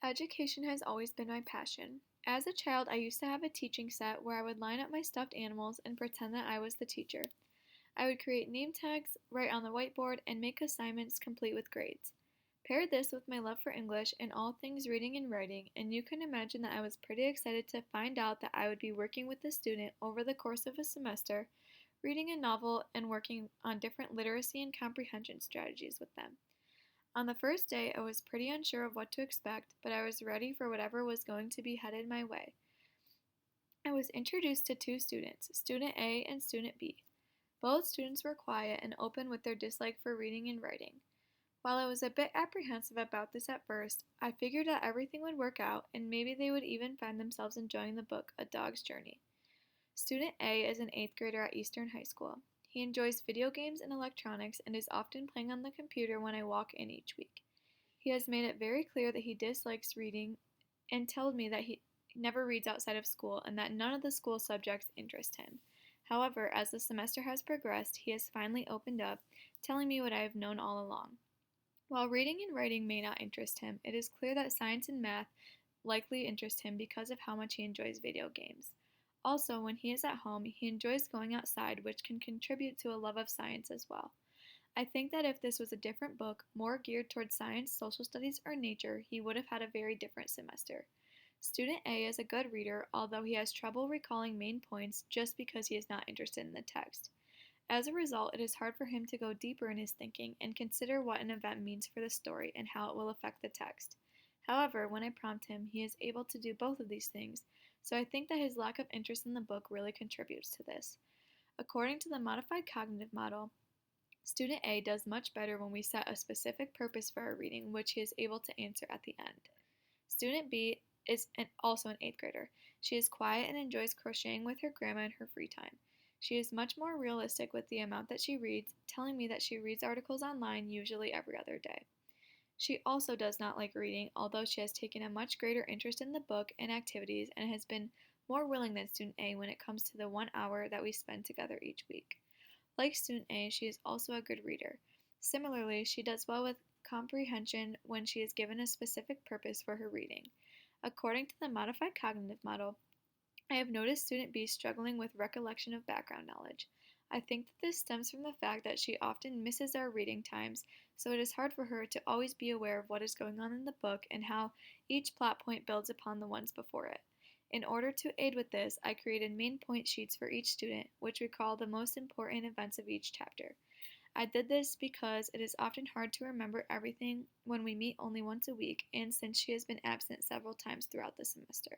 Education has always been my passion. As a child, I used to have a teaching set where I would line up my stuffed animals and pretend that I was the teacher. I would create name tags, write on the whiteboard, and make assignments complete with grades. Pair this with my love for English and all things reading and writing, and you can imagine that I was pretty excited to find out that I would be working with the student over the course of a semester, reading a novel and working on different literacy and comprehension strategies with them. On the first day, I was pretty unsure of what to expect, but I was ready for whatever was going to be headed my way. I was introduced to two students, Student A and Student B. Both students were quiet and open with their dislike for reading and writing. While I was a bit apprehensive about this at first, I figured that everything would work out and maybe they would even find themselves enjoying the book A Dog's Journey. Student A is an 8th grader at Eastern High School. He enjoys video games and electronics and is often playing on the computer when I walk in each week. He has made it very clear that he dislikes reading and told me that he never reads outside of school and that none of the school subjects interest him. However, as the semester has progressed, he has finally opened up, telling me what I have known all along. While reading and writing may not interest him, it is clear that science and math likely interest him because of how much he enjoys video games. Also, when he is at home, he enjoys going outside, which can contribute to a love of science as well. I think that if this was a different book, more geared towards science, social studies, or nature, he would have had a very different semester. Student A is a good reader, although he has trouble recalling main points just because he is not interested in the text. As a result, it is hard for him to go deeper in his thinking and consider what an event means for the story and how it will affect the text. However, when I prompt him, he is able to do both of these things, so I think that his lack of interest in the book really contributes to this. According to the modified cognitive model, Student A does much better when we set a specific purpose for our reading, which he is able to answer at the end. Student B is also an 8th grader. She is quiet and enjoys crocheting with her grandma in her free time. She is much more realistic with the amount that she reads, telling me that she reads articles online usually every other day. She also does not like reading, although she has taken a much greater interest in the book and activities and has been more willing than Student A when it comes to the 1 hour that we spend together each week. Like Student A, she is also a good reader. Similarly, she does well with comprehension when she is given a specific purpose for her reading. According to the modified cognitive model, I have noticed Student B struggling with recollection of background knowledge. I think that this stems from the fact that she often misses our reading times, so it is hard for her to always be aware of what is going on in the book and how each plot point builds upon the ones before it. In order to aid with this, I created main point sheets for each student, which recall the most important events of each chapter. I did this because it is often hard to remember everything when we meet only once a week, and since she has been absent several times throughout the semester.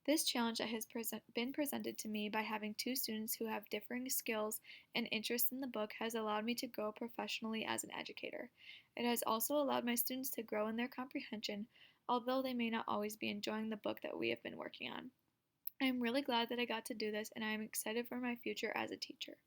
This challenge that has been presented to me by having two students who have differing skills and interests in the book has allowed me to grow professionally as an educator. It has also allowed my students to grow in their comprehension, although they may not always be enjoying the book that we have been working on. I am really glad that I got to do this, and I am excited for my future as a teacher.